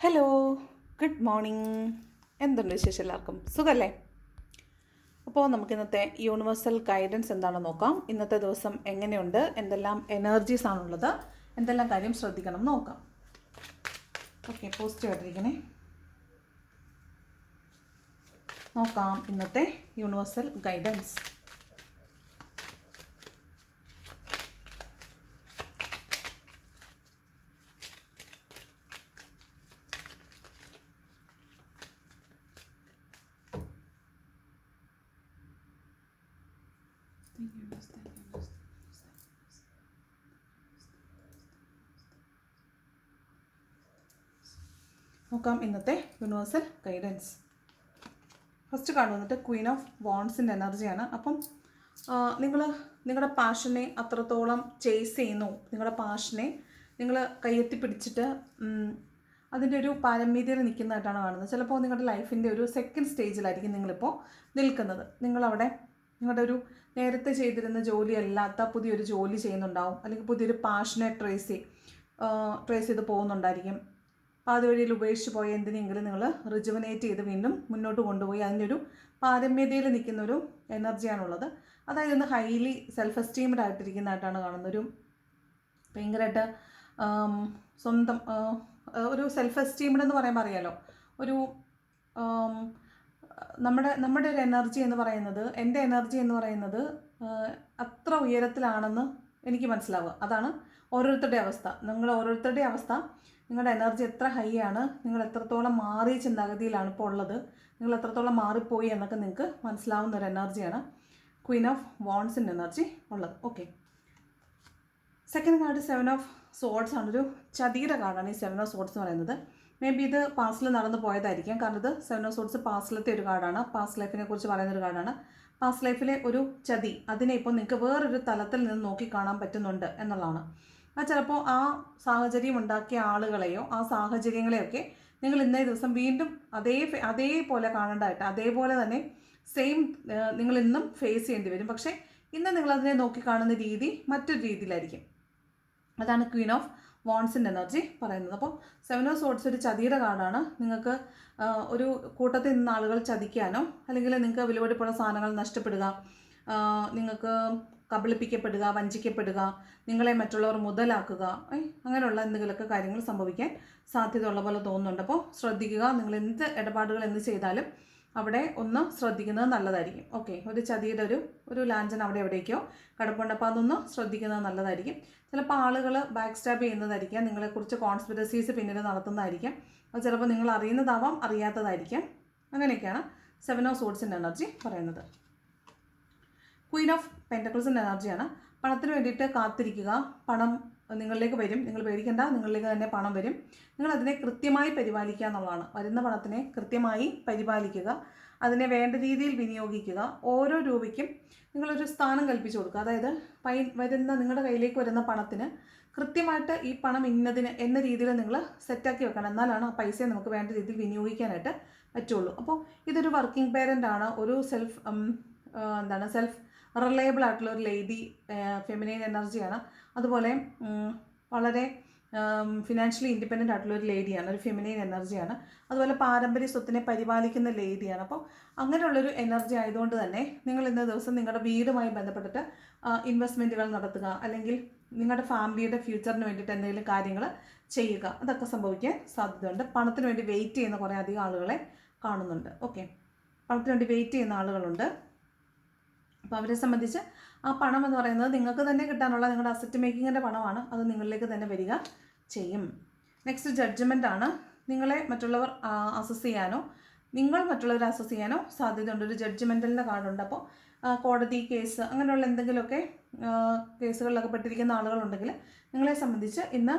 Hello, good morning. എന്തുണ്ട് വിശേഷം? എല്ലാവർക്കും സുഖമല്ലേ? അപ്പോൾ നമുക്ക് ഇന്നത്തെ യൂണിവേഴ്സൽ ഗൈഡൻസ് എന്താണെന്ന് നോക്കാം. ഇന്നത്തെ ദിവസം എങ്ങനെയുണ്ട്, എന്തെല്ലാം എനർജീസ് ആണുള്ളത്, എന്തെല്ലാം കാര്യം ശ്രദ്ധിക്കണം നോക്കാം. ഓക്കെ, പോസിറ്റീവ് ആയിട്ടിരിക്കണേ. നോക്കാം ഇന്നത്തെ യൂണിവേഴ്സൽ ഗൈഡൻസ്. നോക്കാം ഇന്നത്തെ യൂണിവേഴ്സൽ ഗൈഡൻസ്. ഫസ്റ്റ് കാർഡ് വന്നിട്ട് ക്വീൻ ഓഫ് വാൺസിൻ്റെ എനർജിയാണ്. അപ്പം നിങ്ങളുടെ പാഷനെ അത്രത്തോളം ചേസ് ചെയ്യുന്നു. നിങ്ങളുടെ പാഷനെ നിങ്ങൾ കയ്യെത്തി പിടിച്ചിട്ട് അതിൻ്റെ ഒരു പാരമ്യതയിൽ നിൽക്കുന്നതായിട്ടാണ് കാണുന്നത്. ചിലപ്പോൾ നിങ്ങളുടെ ലൈഫിൻ്റെ ഒരു സെക്കൻഡ് സ്റ്റേജിലായിരിക്കും നിങ്ങളിപ്പോൾ നിൽക്കുന്നത്. നിങ്ങളവിടെ നിങ്ങളുടെ ഒരു നേരത്തെ ചെയ്തിരുന്ന ജോലിയല്ലാത്ത പുതിയൊരു ജോലി ചെയ്യുന്നുണ്ടാവും, അല്ലെങ്കിൽ പുതിയൊരു പാഷനെ ട്രേസ് ചെയ്ത് പോകുന്നുണ്ടായിരിക്കും. അപ്പോൾ അതുവഴിയിൽ ഉപേക്ഷിച്ച് പോയ എന്തിനെങ്കിലും നിങ്ങൾ റിജുവനേറ്റ് ചെയ്ത് വീണ്ടും മുന്നോട്ട് കൊണ്ടുപോയി അതിൻ്റെ ഒരു പാരമ്യതയിൽ നിൽക്കുന്ന ഒരു എനർജിയാണുള്ളത്. അതായത് ഇന്ന് ഹൈലി സെൽഫ് എസ്റ്റീംഡ് ആയിട്ടിരിക്കുന്നതായിട്ടാണ് കാണുന്നത്. ഒരു ഭയങ്കരമായിട്ട് സ്വന്തം ഒരു സെൽഫ് എസ്റ്റീംഡ് എന്ന് പറയുമ്പോൾ അറിയാലോ, ഒരു നമ്മുടെ ഒരു എനർജി എന്ന് പറയുന്നത്, എൻ്റെ എനർജി എന്ന് പറയുന്നത് അത്ര ഉയരത്തിലാണെന്ന് എനിക്ക് മനസ്സിലാവുക. അതാണ് ഓരോരുത്തരുടെ അവസ്ഥ. ഓരോരുത്തരുടെ അവസ്ഥ, നിങ്ങളുടെ എനർജി എത്ര ഹൈ ആണ്, നിങ്ങൾ എത്രത്തോളം മാറിയ ചിന്താഗതിയിലാണ് ഇപ്പോൾ ഉള്ളത്, നിങ്ങൾ എത്രത്തോളം മാറിപ്പോയി എന്നൊക്കെ നിങ്ങൾക്ക് മനസ്സിലാവുന്ന ഒരു എനർജിയാണ് ക്വീൻ ഓഫ് വാൺസിൻ്റെ എനർജി ഉള്ളത്. Okay, second card 7 of swords ആണ്. ഒരു ചതിയുടെ കാർഡാണ് ഈ 7 ഓഫ് സോർഡ്സ് എന്ന് പറയുന്നത്. മേ ബി ഇത് പാസ്റ്റിൽ നടന്നു പോയതായിരിക്കാം. കാരണം ഇത് 7 ഓഫ് സോർഡ്സ് പാസ്റ്റിലത്തെ ഒരു കാർഡാണ്. പാസ്റ്റ് ലൈഫിനെ കുറിച്ച് പറയുന്നൊരു കാർഡാണ്. പാസ്റ്റ് ലൈഫിലെ ഒരു ചതി, അതിനെ ഇപ്പോൾ നിങ്ങൾക്ക് വേറൊരു തലത്തിൽ നിന്ന് നോക്കി കാണാൻ പറ്റുന്നുണ്ട് എന്നുള്ളതാണ്. അത് ചിലപ്പോൾ ആ സാഹചര്യം ഉണ്ടാക്കിയ ആളുകളെയോ ആ സാഹചര്യങ്ങളെയൊക്കെ നിങ്ങൾ ഇന്നേ ദിവസം വീണ്ടും അതേപോലെ കാണേണ്ടതായിട്ട്, അതേപോലെ തന്നെ സെയിം നിങ്ങൾ ഇന്നും ഫേസ് ചെയ്യേണ്ടി വരും. പക്ഷേ ഇന്ന് നിങ്ങളതിനെ നോക്കി കാണുന്ന രീതി മറ്റൊരു രീതിയിലായിരിക്കും. അതാണ് ക്വീൻ ഓഫ് വാൺസിൻ്റെ എനർജി പറയുന്നത്. അപ്പോൾ 7 ഓഫ് സോർഡ്സ് ഒരു ചതിയുടെ കാർഡാണ്. നിങ്ങൾക്ക് ഒരു കൂട്ടത്തിൽ നിന്ന് ആളുകൾ ചതിക്കാനോ, അല്ലെങ്കിൽ നിങ്ങൾക്ക് വിലപിടിപ്പുള്ള സാധനങ്ങൾ നഷ്ടപ്പെടുക, നിങ്ങൾക്ക് കബളിപ്പിക്കപ്പെടുക, വഞ്ചിക്കപ്പെടുക, നിങ്ങളെ മറ്റുള്ളവർ മുതലാക്കുക, അങ്ങനെയുള്ള എന്തെങ്കിലുമൊക്കെ കാര്യങ്ങൾ സംഭവിക്കാൻ സാധ്യതയുള്ള പോലെ തോന്നുന്നുണ്ട്. അപ്പോൾ ശ്രദ്ധിക്കുക. നിങ്ങൾ എന്ത് ഇടപാടുകൾ എന്ത് ചെയ്താലും അവിടെ ഒന്ന് ശ്രദ്ധിക്കുന്നത് നല്ലതായിരിക്കും. ഓക്കെ, ഒരു ചതിയുടെ ഒരു ലാഞ്ചന അവിടെ എവിടേക്കോ കിടപ്പുണ്ട്. അപ്പോൾ അതൊന്ന് ശ്രദ്ധിക്കുന്നത് നല്ലതായിരിക്കും. ചിലപ്പോൾ ആളുകൾ ബാക്ക് സ്റ്റാബ് ചെയ്യുന്നതായിരിക്കാം, നിങ്ങളെക്കുറിച്ച് കോൺസ്പിറസീസ് പിന്നീട് നടത്തുന്നതായിരിക്കാം. അത് ചിലപ്പോൾ നിങ്ങൾ അറിയുന്നതാവാം, അറിയാത്തതായിരിക്കാം. അങ്ങനെയൊക്കെയാണ് 7 ഓഫ് സോർഡ്സിൻ്റെ എനർജി പറയുന്നത്. ക്വീൻ ഓഫ് പെൻറ്റക്കിൾസിൻ്റെ എനർജിയാണ്. പണത്തിന് വേണ്ടിയിട്ട് കാത്തിരിക്കുക. പണം നിങ്ങളിലേക്ക് വരും, നിങ്ങൾ പേടിക്കേണ്ട, നിങ്ങളിലേക്ക് തന്നെ പണം വരും. നിങ്ങളതിനെ കൃത്യമായി പരിപാലിക്കുക എന്നുള്ളതാണ്. വരുന്ന പണത്തിനെ കൃത്യമായി പരിപാലിക്കുക, അതിനെ വേണ്ട രീതിയിൽ വിനിയോഗിക്കുക. ഓരോ രൂപയ്ക്കും നിങ്ങളൊരു സ്ഥാനം കൽപ്പിച്ചു കൊടുക്കുക. അതായത് നിങ്ങളുടെ കയ്യിലേക്ക് വരുന്ന പണത്തിന് കൃത്യമായിട്ട് ഈ പണം എന്ന രീതിയിൽ നിങ്ങൾ സെറ്റാക്കി വെക്കണം. എന്നാലാണ് ആ പൈസയെ നമുക്ക് വേണ്ട രീതിയിൽ വിനിയോഗിക്കാനായിട്ട് പറ്റുള്ളൂ. അപ്പോൾ ഇതൊരു വർക്കിംഗ് പേരൻ്റ് ആണ്, ഒരു സെൽഫ് റിലയബിൾ ആയിട്ടുള്ള ഒരു ലേഡി, ഫെമിനൈൻ എനർജിയാണ്. അതുപോലെ വളരെ ഫിനാൻഷ്യലി ഇൻഡിപെൻഡൻ്റ് ആയിട്ടുള്ള ഒരു ലേഡിയാണ്, ഒരു ഫെമിനൈൻ എനർജിയാണ്. അതുപോലെ പാരമ്പര്യ സ്വത്തിനെ പരിപാലിക്കുന്ന ലേഡിയാണ്. അപ്പോൾ അങ്ങനെയുള്ളൊരു എനർജി ആയതുകൊണ്ട് തന്നെ നിങ്ങൾ ഇന്ന ദിവസം നിങ്ങളുടെ വീടുമായി ബന്ധപ്പെട്ടിട്ട് ഇൻവെസ്റ്റ്മെൻറ്റുകൾ നടത്തുക, അല്ലെങ്കിൽ നിങ്ങളുടെ ഫാമിലിയുടെ ഫ്യൂച്ചറിന് വേണ്ടിയിട്ട് എന്തെങ്കിലും കാര്യങ്ങൾ ചെയ്യുക, അതൊക്കെ സംഭവിക്കാൻ സാധ്യതയുണ്ട്. പണത്തിന് വേണ്ടി വെയിറ്റ് ചെയ്യുന്ന കുറേ അധികം ആളുകളെ കാണുന്നുണ്ട്. ഓക്കെ, പണത്തിന് വേണ്ടി വെയിറ്റ് ചെയ്യുന്ന ആളുകളുണ്ട്. അപ്പോൾ അവരെ സംബന്ധിച്ച് ആ പണം എന്ന് പറയുന്നത് നിങ്ങൾക്ക് തന്നെ കിട്ടാനുള്ള നിങ്ങളുടെ അസറ്റ് മേക്കിങ്ങിൻ്റെ പണമാണ്. അത് നിങ്ങളിലേക്ക് തന്നെ വരിക ചെയ്യും. നെക്സ്റ്റ് ജഡ്ജ്മെൻ്റ് ആണ്. നിങ്ങളെ മറ്റുള്ളവർ അസസ് ചെയ്യാനോ നിങ്ങൾ മറ്റുള്ളവരെ അസസ് ചെയ്യാനോ സാധ്യതയുണ്ട്. ഒരു ജഡ്ജ്മെൻറ്റലിൻ്റെ കാർഡുണ്ട്. അപ്പോൾ കോടതി കേസ് അങ്ങനെയുള്ള എന്തെങ്കിലുമൊക്കെ കേസുകളിലൊക്കെ പെട്ടിരിക്കുന്ന ആളുകളുണ്ടെങ്കിൽ നിങ്ങളെ സംബന്ധിച്ച് ഇന്ന്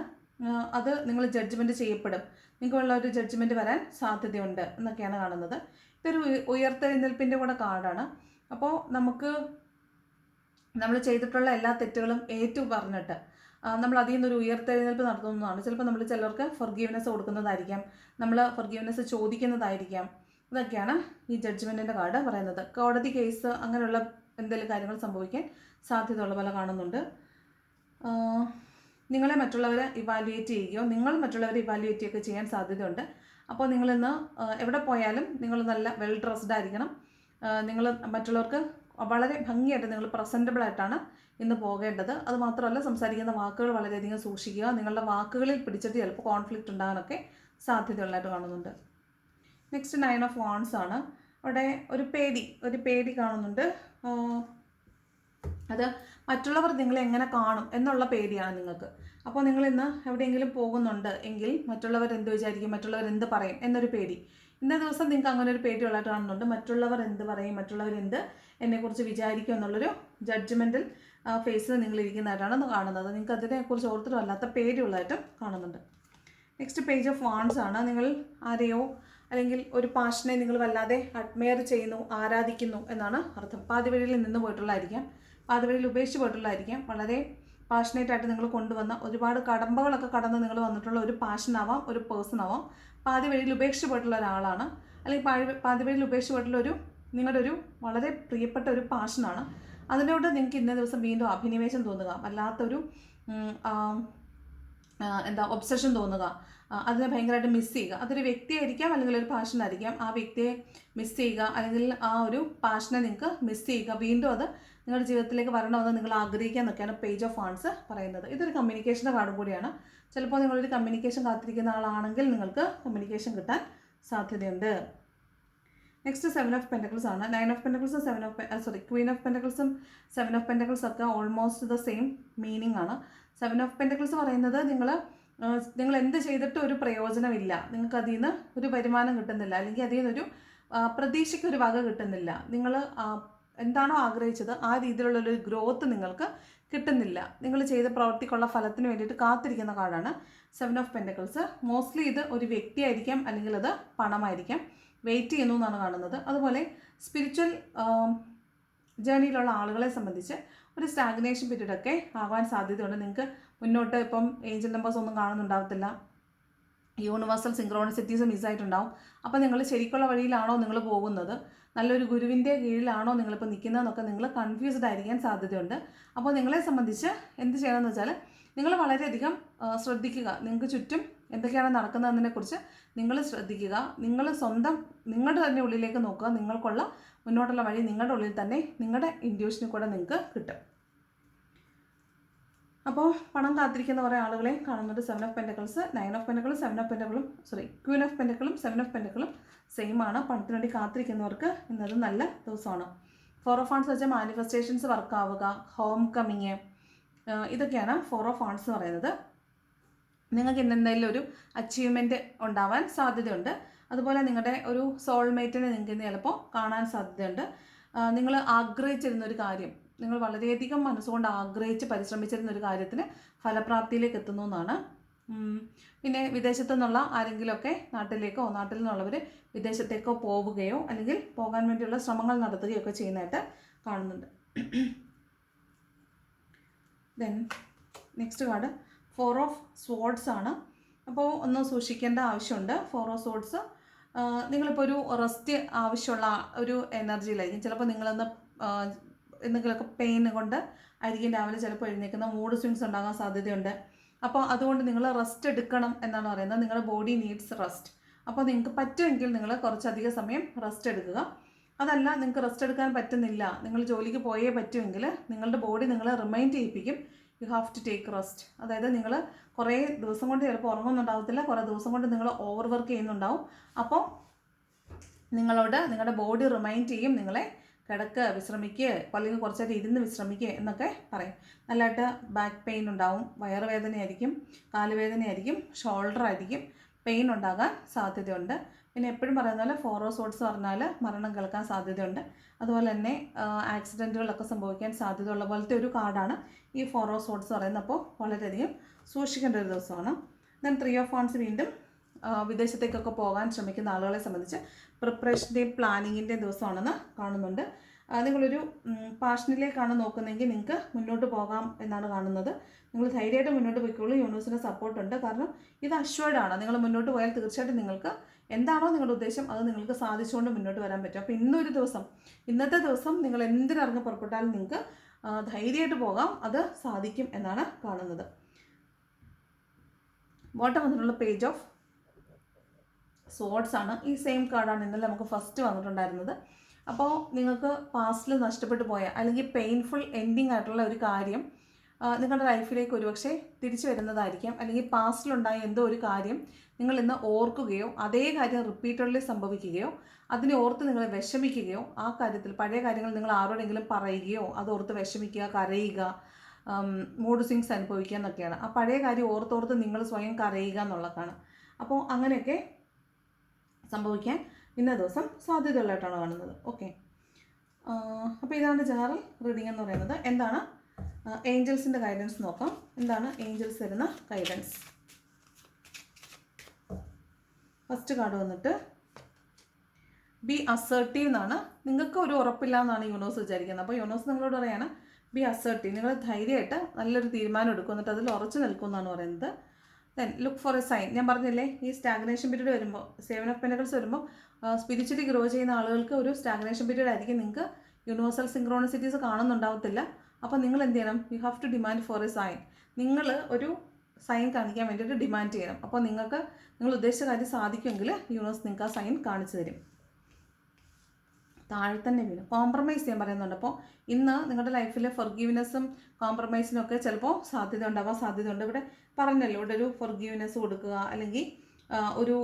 അത് നിങ്ങൾ ജഡ്ജ്മെൻറ്റ് ചെയ്യപ്പെടും. നിങ്ങൾക്കുള്ള ഒരു ജഡ്ജ്മെൻറ്റ് വരാൻ സാധ്യതയുണ്ട് എന്നൊക്കെയാണ് കാണുന്നത്. ഇതൊരു ഉയർത്തെഴുന്നേൽപ്പിൻ്റെ കൂടെ കാർഡാണ്. അപ്പോൾ നമ്മൾ ചെയ്തിട്ടുള്ള എല്ലാ തെറ്റുകളും ഏറ്റു പറഞ്ഞിട്ട് നമ്മൾ അതിൽ നിന്നൊരു ഉയർത്തെഴുന്നേൽപ്പ് നടത്തുന്നതാണ്. ചിലപ്പോൾ നമ്മൾ ചിലർക്ക് ഫൊർഗീവ്നെസ് കൊടുക്കുന്നതായിരിക്കാം, നമ്മൾ ഫൊർഗീവ്നെസ് ചോദിക്കുന്നതായിരിക്കാം. ഇതൊക്കെയാണ് ഈ ജഡ്ജ്മെൻറ്റിൻ്റെ കാർഡ് പറയുന്നത്. കോടതി കേസ് അങ്ങനെയുള്ള എന്തെങ്കിലും കാര്യങ്ങൾ സംഭവിക്കാൻ സാധ്യതയുള്ള പോലെ കാണുന്നുണ്ട്. നിങ്ങളെ മറ്റുള്ളവരെ ഇവാലുവേറ്റ് ചെയ്യുകയോ നിങ്ങൾ മറ്റുള്ളവരെ ഇവാലുവേറ്റ് ചെയ്യുകയൊക്കെ ചെയ്യാൻ സാധ്യതയുണ്ട്. അപ്പോൾ നിങ്ങളിന്ന് എവിടെ പോയാലും നിങ്ങൾ നല്ല വെൽ ഡ്രസ്ഡ് ആയിരിക്കണം. നിങ്ങൾ മറ്റുള്ളവർക്ക് വളരെ ഭംഗിയായിട്ട് നിങ്ങൾ പ്രസൻറ്റബിൾ ആയിട്ടാണ് ഇന്ന് പോകേണ്ടത്. അതുമാത്രമല്ല, സംസാരിക്കുന്ന വാക്കുകൾ വളരെയധികം സൂക്ഷിക്കുക. നിങ്ങളുടെ വാക്കുകളിൽ പിടിച്ചിട്ട് ചിലപ്പോൾ കോൺഫ്ലിക്റ്റ് ഉണ്ടാകാനൊക്കെ സാധ്യതയുള്ളതായിട്ട് കാണുന്നുണ്ട്. നെക്സ്റ്റ് 9 ഓഫ് വാണ്ട്സ് ആണ്. അവിടെ ഒരു പേടി കാണുന്നുണ്ട്. അത് മറ്റുള്ളവർ നിങ്ങളെ എങ്ങനെ കാണും എന്നുള്ള പേടിയാണ് നിങ്ങൾക്ക്. അപ്പോൾ നിങ്ങൾ ഇന്ന് എവിടെയെങ്കിലും പോകുന്നുണ്ട് എങ്കിൽ മറ്റുള്ളവർ എന്ത് വിചാരിക്കും, മറ്റുള്ളവർ എന്ത് പറയും എന്നൊരു പേടി. ഇന്നേ ദിവസം നിങ്ങൾക്ക് അങ്ങനെ ഒരു പേടിയുള്ളതായിട്ട് കാണുന്നുണ്ട്. മറ്റുള്ളവർ എന്ത് പറയും, മറ്റുള്ളവർ എന്ത് എന്നെക്കുറിച്ച് വിചാരിക്കും എന്നുള്ളൊരു ജഡ്ജ്മെൻറ്റൽ ഫേസിൽ നിങ്ങൾ ഇരിക്കുന്നതായിട്ടാണ് കാണുന്നത്. നിങ്ങൾക്ക് അതിനെക്കുറിച്ച് ഓർത്തിട്ട് വല്ലാത്ത പേടിയുള്ളതായിട്ടും കാണുന്നുണ്ട്. നെക്സ്റ്റ് പേജ് ഓഫ് വാണ്ട്സ് ആണ്. നിങ്ങൾ ആരെയോ അല്ലെങ്കിൽ ഒരു പാഷനെ നിങ്ങൾ വല്ലാതെ അഡ്മയർ ചെയ്യുന്നു, ആരാധിക്കുന്നു എന്നാണ് അർത്ഥം. പാതിവഴിയിൽ നിന്ന് പോയിട്ടുള്ളതായിരിക്കാം, പാതിവഴിയിൽ ഉപേക്ഷിച്ച് പോയിട്ടുള്ളതായിരിക്കാം. വളരെ പാഷനേറ്റായിട്ട് നിങ്ങൾ കൊണ്ടുവന്ന ഒരുപാട് കടമ്പകളൊക്കെ കടന്ന് നിങ്ങൾ വന്നിട്ടുള്ള ഒരു പാഷനാവാം, ഒരു പേഴ്സൺ ആവാം. പാതിവഴിയിൽ ഉപേക്ഷിച്ച് പോയിട്ടുള്ള ഒരാളാണ്, അല്ലെങ്കിൽ പാതിവഴിയിൽ ഉപേക്ഷിച്ച് പോയിട്ടുള്ള നിങ്ങളുടെ ഒരു വളരെ പ്രിയപ്പെട്ട ഒരു പാഷനാണ്. അതിനോട് നിങ്ങൾക്ക് ഇന്നേ ദിവസം വീണ്ടും അഭിനിവേശം തോന്നുക, വല്ലാത്തൊരു ഒബ്സഷൻ തോന്നുക, അതിനെ ഭയങ്കരമായിട്ട് മിസ് ചെയ്യുക. അതൊരു വ്യക്തിയായിരിക്കാം, അല്ലെങ്കിൽ ഒരു പാഷനായിരിക്കാം. ആ വ്യക്തിയെ മിസ് ചെയ്യുക, അല്ലെങ്കിൽ ആ ഒരു പാഷനെ നിങ്ങൾക്ക് മിസ് ചെയ്യുക, വീണ്ടും അത് നിങ്ങളുടെ ജീവിതത്തിലേക്ക് വരണമെന്ന് നിങ്ങൾ ആഗ്രഹിക്കുക എന്നൊക്കെയാണ് പേജ് ഓഫ് വാണ്ട്സ് പറയുന്നത്. ഇതൊരു കമ്മ്യൂണിക്കേഷൻ്റെ കാർഡും കൂടിയാണ്. ചിലപ്പോൾ നിങ്ങളൊരു കമ്മ്യൂണിക്കേഷൻ കാത്തിരിക്കുന്ന ആളാണെങ്കിൽ നിങ്ങൾക്ക് കമ്മ്യൂണിക്കേഷൻ കിട്ടാൻ സാധ്യതയുണ്ട്. നെക്സ്റ്റ് 7 ഓഫ് പെൻറ്റക്കിൾസ് ആണ്. 9 ഓഫ് പെൻറ്റക്കിൾസും ക്വീൻ ഓഫ് പെൻറ്റക്കിൾസും 7 ഓഫ് പെൻറ്റക്കിൾസ് ഒക്കെ ഓൾമോസ്റ്റ് ദ സെയിം മീനിങ് ആണ്. 7 ഓഫ് പെൻറ്റക്കിൾസ് പറയുന്നത് നിങ്ങൾ എന്ത് ചെയ്തിട്ടും ഒരു പ്രയോജനമില്ല, നിങ്ങൾക്ക് അതിൽ നിന്ന് ഒരു വരുമാനം കിട്ടുന്നില്ല, അല്ലെങ്കിൽ അതിൽ നിന്നൊരു പ്രതീക്ഷയ്ക്കൊരു വക കിട്ടുന്നില്ല. നിങ്ങൾ എന്താണോ ആഗ്രഹിച്ചത് ആ രീതിയിലുള്ളൊരു ഗ്രോത്ത് നിങ്ങൾക്ക് കിട്ടുന്നില്ല. നിങ്ങൾ ചെയ്ത പ്രവൃത്തിക്കുള്ള ഫലത്തിന് വേണ്ടിയിട്ട് കാത്തിരിക്കുന്ന കാർഡാണ് 7 ഓഫ് പെൻറ്റക്കിൾസ്. മോസ്റ്റ്ലി ഇത് ഒരു വ്യക്തിയായിരിക്കാം, അല്ലെങ്കിൽ അത് പണമായിരിക്കാം. വെയിറ്റ് ചെയ്യുന്നു എന്നാണ് കാണുന്നത്. അതുപോലെ സ്പിരിച്വൽ ജേണിയിലുള്ള ആളുകളെ സംബന്ധിച്ച് ഒരു സ്റ്റാഗ്നേഷൻ പീരീഡൊക്കെ ആകാൻ സാധ്യതയുണ്ട്. നിങ്ങൾക്ക് മുന്നോട്ട് ഇപ്പം ഏഞ്ചൽ നമ്പേഴ്സ് ഒന്നും കാണുന്നുണ്ടാവത്തില്ല, യൂണിവേഴ്സൽ സിങ്ക്രോണിസിറ്റീസ് മിസ്സായിട്ടുണ്ടാവും. അപ്പോൾ നിങ്ങൾ ശരിക്കുള്ള വഴിയിലാണോ നിങ്ങൾ പോകുന്നത്, നല്ലൊരു ഗുരുവിൻ്റെ കീഴിലാണോ നിങ്ങളിപ്പോൾ നിൽക്കുന്നതെന്നൊക്കെ നിങ്ങൾ കൺഫ്യൂസ്ഡ് ആയിരിക്കാൻ സാധ്യതയുണ്ട്. അപ്പോൾ നിങ്ങളെ സംബന്ധിച്ച് എന്ത് ചെയ്യണമെന്ന് വെച്ചാൽ നിങ്ങൾ വളരെയധികം ശ്രദ്ധിക്കുക. നിങ്ങൾക്ക് ചുറ്റും എന്തൊക്കെയാണ് നടക്കുന്നതിനെക്കുറിച്ച് നിങ്ങൾ ശ്രദ്ധിക്കുക. നിങ്ങൾ നിങ്ങളുടെ തന്നെ ഉള്ളിലേക്ക് നോക്കുക. നിങ്ങൾക്കുള്ള മുന്നോട്ടുള്ള വഴി നിങ്ങളുടെ ഉള്ളിൽ തന്നെ, നിങ്ങളുടെ ഇൻഡ്യൂഷനിൽ കൂടെ നിങ്ങൾക്ക് കിട്ടും. അപ്പോൾ പണം കാത്തിരിക്കുന്ന കുറേ ആളുകളെ കാണുന്നുണ്ട്. 7 ഓഫ് പെൻറ്റക്കിൾസ്, 9 ഓഫ് പെൻറ്റക്കിളും 7 ഓഫ് പെൻറ്റക്കിളും ക്വീൻ ഓഫ് പെൻറ്റക്കിളും 7 ഓഫ് പെൻറ്റക്കിളും സെയിം ആണ്. പണത്തിന് വേണ്ടി കാത്തിരിക്കുന്നവർക്ക് ഇന്നത് നല്ല ദിവസമാണ്. 4 ഓഫ് വാണ്ട്സ് വെച്ചാൽ മാനിഫെസ്റ്റേഷൻസ് വർക്കാവുക, ഹോം കമ്മിങ്, ഇതൊക്കെയാണ് 4 ഓഫ് വാണ്ട്സ് എന്ന് പറയുന്നത്. നിങ്ങൾക്ക് ഇന്നെന്തെങ്കിലും ഒരു അച്ചീവ്മെൻറ്റ് ഉണ്ടാവാൻ സാധ്യതയുണ്ട്. അതുപോലെ നിങ്ങളുടെ ഒരു സോൾമേറ്റിനെ നിങ്ങൾക്ക് ഇന്ന് ചിലപ്പോൾ കാണാൻ സാധ്യതയുണ്ട്. നിങ്ങൾ ആഗ്രഹിച്ചിരുന്നൊരു കാര്യം, നിങ്ങൾ വളരെയധികം മനസ്സുകൊണ്ട് ആഗ്രഹിച്ച് പരിശ്രമിച്ചിരുന്നൊരു കാര്യത്തിന് ഫലപ്രാപ്തിയിലേക്ക് എത്തുന്നു എന്നാണ്. പിന്നെ വിദേശത്തു നിന്നുള്ള ആരെങ്കിലുമൊക്കെ നാട്ടിലേക്കോ, നാട്ടിൽ നിന്നുള്ളവർ വിദേശത്തേക്കോ പോവുകയോ അല്ലെങ്കിൽ പോകാൻ വേണ്ടിയുള്ള ശ്രമങ്ങൾ നടത്തുകയോ ഒക്കെ ചെയ്യുന്നതായിട്ട് കാണുന്നുണ്ട്. Then next card 4 of swords ആണ്. അപ്പോൾ ഒന്ന് സൂക്ഷിക്കേണ്ട ആവശ്യമുണ്ട്. 4 ഓഫ് സ്വോർഡ്സ് നിങ്ങളിപ്പോൾ ഒരു റെസ്റ്റ് ആവശ്യമുള്ള ഒരു എനർജിയിലായിരിക്കും. ചിലപ്പോൾ നിങ്ങളൊന്ന് എന്തെങ്കിലുമൊക്കെ പെയിൻ കൊണ്ട് ആയിരിക്കും രാവിലെ ചിലപ്പോൾ എഴുന്നേൽക്കുന്ന, മൂഡ് സ്വിങ്സ് ഉണ്ടാകാൻ സാധ്യതയുണ്ട്. അപ്പോൾ അതുകൊണ്ട് നിങ്ങൾ റെസ്റ്റ് എടുക്കണം എന്നാണ് പറയുന്നത്. നിങ്ങളുടെ ബോഡി നീഡ്സ് റെസ്റ്റ്. അപ്പോൾ നിങ്ങൾക്ക് പറ്റുമെങ്കിൽ നിങ്ങൾ കുറച്ചധികം സമയം റെസ്റ്റ് എടുക്കുക. അതല്ല, നിങ്ങൾക്ക് റെസ്റ്റ് എടുക്കാൻ പറ്റുന്നില്ല, നിങ്ങൾ ജോലിക്ക് പോയേ പറ്റുമെങ്കിൽ നിങ്ങളുടെ ബോഡി നിങ്ങളെ റിമൈൻഡ് ചെയ്യിപ്പിക്കും, you have to take rest. അതായത് നിങ്ങൾ കുറേ ദിവസം കൊണ്ട് ചിലപ്പോൾ ഉറങ്ങുന്നുണ്ടാവത്തില്ല, കുറേ ദിവസം കൊണ്ട് നിങ്ങൾ ഓവർ വർക്ക് ചെയ്യുന്നുണ്ടാവും. അപ്പോൾ നിങ്ങളുടെ ബോഡി റിമൈൻഡ് ചെയ്യും നിങ്ങളെ കിടക്കുക, വിശ്രമിക്കുക, അല്ലെങ്കിൽ കുറച്ചേരം ഇരുന്ന് വിശ്രമിക്കുക എന്നൊക്കെ പറയും. നല്ലതായിട്ട് ബാക്ക് പെയിൻ ഉണ്ടാവും, വയറുവേദനയായിരിക്കും, കാലുവേദനയായിരിക്കും, ഷോൾഡർ ആയിരിക്കും പെയിൻ ഉണ്ടാകാൻ സാധ്യതയുണ്ട്. പിന്നെ എപ്പോഴും പറയുന്ന പോലെ 4 ഓഫ് സ്വോർഡ്സ് പറഞ്ഞാൽ മരണം കേൾക്കാൻ സാധ്യതയുണ്ട്. അതുപോലെ തന്നെ ആക്സിഡൻറ്റുകളൊക്കെ സംഭവിക്കാൻ സാധ്യതയുള്ള പോലത്തെ ഒരു കാർഡാണ് ഈ 4 ഓഫ് സ്വോർഡ്സ് പറയുന്നത്. അപ്പോൾ വളരെയധികം സൂക്ഷിക്കേണ്ട ഒരു ദിവസമാണ്. ദെൻ 3 ഓഫ് വാണ്ട്സ് വീണ്ടും വിദേശത്തേക്കൊക്കെ പോകാൻ ശ്രമിക്കുന്ന ആളുകളെ സംബന്ധിച്ച് പ്രിപ്പറേഷൻ്റെയും പ്ലാനിങ്ങിൻ്റെയും ദിവസമാണെന്ന് കാണുന്നുണ്ട്. നിങ്ങളൊരു പാഷനിലേക്കാണ് നോക്കുന്നതെങ്കിൽ നിങ്ങൾക്ക് മുന്നോട്ട് പോകാം എന്നാണ് കാണുന്നത്. നിങ്ങൾ ധൈര്യമായിട്ട് മുന്നോട്ട് പോയിക്കോളൂ, യൂണിവേഴ്സിൻ്റെ സപ്പോർട്ടുണ്ട്. കാരണം ഇത് അഷ്വേർഡാണ്. നിങ്ങൾ മുന്നോട്ട് പോയാൽ തീർച്ചയായിട്ടും നിങ്ങൾക്ക് എന്താണോ നിങ്ങളുടെ ഉദ്ദേശം അത് നിങ്ങൾക്ക് സാധിച്ചുകൊണ്ട് മുന്നോട്ട് വരാൻ പറ്റും. അപ്പോൾ ഇന്നത്തെ ദിവസം നിങ്ങൾ എന്തിനിറങ്ങി പുറപ്പെട്ടാലും നിങ്ങൾക്ക് ധൈര്യമായിട്ട് പോകാം, അത് സാധിക്കും എന്നാണ് കാണുന്നത്. ബോട്ടം വന്നിട്ടുള്ള പേജ് ഓഫ് സോഡ്സ് ആണ്. ഈ സെയിം കാർഡാണ് ഇന്നലെ നമുക്ക് ഫസ്റ്റ് വന്നിട്ടുണ്ടായിരുന്നത്. അപ്പോൾ നിങ്ങൾക്ക് പാസ്റ്റിൽ നഷ്ടപ്പെട്ടു പോയ അല്ലെങ്കിൽ പെയിൻഫുൾ എൻഡിങ് ആയിട്ടുള്ള ഒരു കാര്യം നിങ്ങളുടെ ലൈഫിലേക്ക് ഒരുപക്ഷെ തിരിച്ചു വരുന്നതായിരിക്കാം. അല്ലെങ്കിൽ പാസ്റ്റിലുണ്ടായ എന്തോ ഒരു കാര്യം നിങ്ങൾ ഇന്ന് ഓർക്കുകയോ അതേ കാര്യം റിപ്പീറ്റഡ്ലി സംഭവിക്കുകയോ അതിനെ ഓർത്ത് നിങ്ങൾ വിഷമിക്കുകയോ ആ കാര്യത്തിൽ പഴയ കാര്യങ്ങൾ നിങ്ങൾ ആരോടെങ്കിലും പറയുകയോ അതോർത്ത് വിഷമിക്കുക, കരയുക, മൂഡ് സ്വിങ്സ് അനുഭവിക്കുക എന്നൊക്കെയാണ്. ആ പഴയ കാര്യം ഓർത്തോർത്ത് നിങ്ങൾ സ്വയം കരയുക എന്നുള്ളതാണ്. അപ്പോൾ അങ്ങനെയൊക്കെ സംഭവിക്കാൻ ഇന്ന ദിവസം സാധ്യതയുള്ളതായിട്ടാണ് കാണുന്നത്. ഓക്കെ, അപ്പോൾ ഇതാണ് ജനറൽ റീഡിംഗ് എന്ന് പറയുന്നത്. എന്താണ് ഏഞ്ചൽസിൻ്റെ ഗൈഡൻസ് നോക്കാം. എന്താണ് ഏഞ്ചൽസ് തരുന്ന ഗൈഡൻസ്? ഫസ്റ്റ് കാർഡ് വന്നിട്ട് ബി അസേർട്ടീവ് എന്നാണ്. നിങ്ങൾക്ക് ഒരു ഉറപ്പില്ല എന്നാണ് യൂണിവേഴ്സ് വിചാരിക്കുന്നത്. അപ്പോൾ യൂണിവേഴ്സ് നിങ്ങളോട് പറയാണ് ബി അസേർട്ടീവ്. നിങ്ങൾ ധൈര്യമായിട്ട് നല്ലൊരു തീരുമാനം എടുക്കും, എന്നിട്ട് അതിൽ ഉറച്ചു നിൽക്കും എന്നാണ് പറയുന്നത്. Then look for a sign. ഞാൻ പറഞ്ഞില്ലേ, ഈ സ്റ്റാഗ്നേഷൻ പീരീഡ് വരുമ്പോൾ, 7 ഓഫ് പെന്റക്കിൾസ് വരുമ്പോൾ സ്പിരിച്വലി ഗ്രോ ചെയ്യുന്ന ആളുകൾക്ക് ഒരു സ്റ്റാഗ്നേഷൻ പീരീഡ് ആയിരിക്കും. നിങ്ങൾക്ക് യൂണിവേഴ്സൽ സിങ്ക്രോണിസിറ്റീസ് കാണുന്നുണ്ടാവത്തില്ല. അപ്പോൾ നിങ്ങൾ എന്ത് ചെയ്യണം? You have to demand for a sign. നിങ്ങൾ ഒരു സൈൻ കാണിക്കാൻ വേണ്ടിയിട്ട് ഡിമാൻഡ് ചെയ്യണം. അപ്പോൾ നിങ്ങൾക്ക് നിങ്ങൾ ഉദ്ദേശിച്ച കാര്യം സാധിക്കുമെങ്കിൽ യൂണിവേഴ്സ് നിങ്ങൾക്ക് ആ സൈൻ കാണിച്ചു തരും. താഴെ തന്നെ വീണു. കോംപ്രമൈസ് ചെയ്യാൻ പറയുന്നുണ്ട്. അപ്പോൾ ഇന്ന് നിങ്ങളുടെ ലൈഫിൽ ഫൊർഗീവ്നെസ്സും കോംപ്രമൈസിനും ഒക്കെ ചിലപ്പോൾ സാധ്യതയുണ്ടാവാൻ സാധ്യതയുണ്ട്. ഇവിടെ പറഞ്ഞല്ലോ, ഇവിടെ ഒരു ഫൊർഗീവ്നെസ് കൊടുക്കുക, അല്ലെങ്കിൽ ഒരു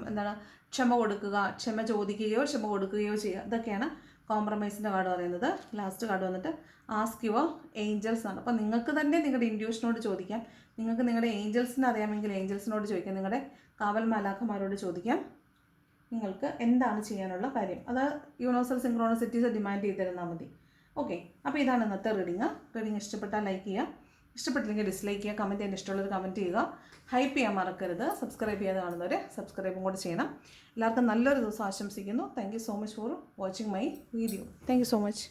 എന്താണ് ക്ഷമ കൊടുക്കുക, ക്ഷമ ചോദിക്കുകയോ ക്ഷമ കൊടുക്കുകയോ ചെയ്യുക. ഇതൊക്കെയാണ് കോംപ്രമൈസിൻ്റെ കാർഡ് പറയുന്നത്. ലാസ്റ്റ് കാർഡ് വന്നിട്ട് ആസ്ക് യുവർ ഏഞ്ചൽസ് ആണ്. അപ്പോൾ നിങ്ങൾക്ക് തന്നെ നിങ്ങളുടെ ഇൻഡ്യൂഷനോട് ചോദിക്കാം. നിങ്ങൾക്ക് നിങ്ങളുടെ ഏഞ്ചൽസിനെ അറിയാമെങ്കിൽ ഏഞ്ചൽസിനോട് ചോദിക്കാം. നിങ്ങളുടെ കാവൽ മാലാഖമാരോട് ചോദിക്കാം നിങ്ങൾക്ക് എന്താണ് ചെയ്യാനുള്ള കാര്യം. അത് യൂണിവേഴ്സൽ സിങ്ക്രോണിസിറ്റീസ് ഡിമാൻഡ് ചെയ്ത് തരുന്നാൽ മതി. ഓക്കെ, അപ്പോൾ ഇതാണ് ഇന്നത്തെ റീഡിങ്. റീഡിങ് ഇഷ്ടപ്പെട്ടാൽ ലൈക്ക് ചെയ്യുക, ഇഷ്ടപ്പെട്ടില്ലെങ്കിൽ ഡിസ്ലൈക്ക് ചെയ്യുക, കമൻറ്റ് ചെയ്യാൻ ഇഷ്ടമുള്ളവർ കമൻറ്റ് ചെയ്യുക. ഹൈപ്പ് ചെയ്യാൻ മറക്കരുത്. സബ്സ്ക്രൈബ് ചെയ്യാതെ കാണുന്നവർ സബ്സ്ക്രൈബും കൂടെ ചെയ്യണം. എല്ലാവർക്കും നല്ലൊരു ദിവസം ആശംസിക്കുന്നു. Thank you so much for watching my video. Thank you so much.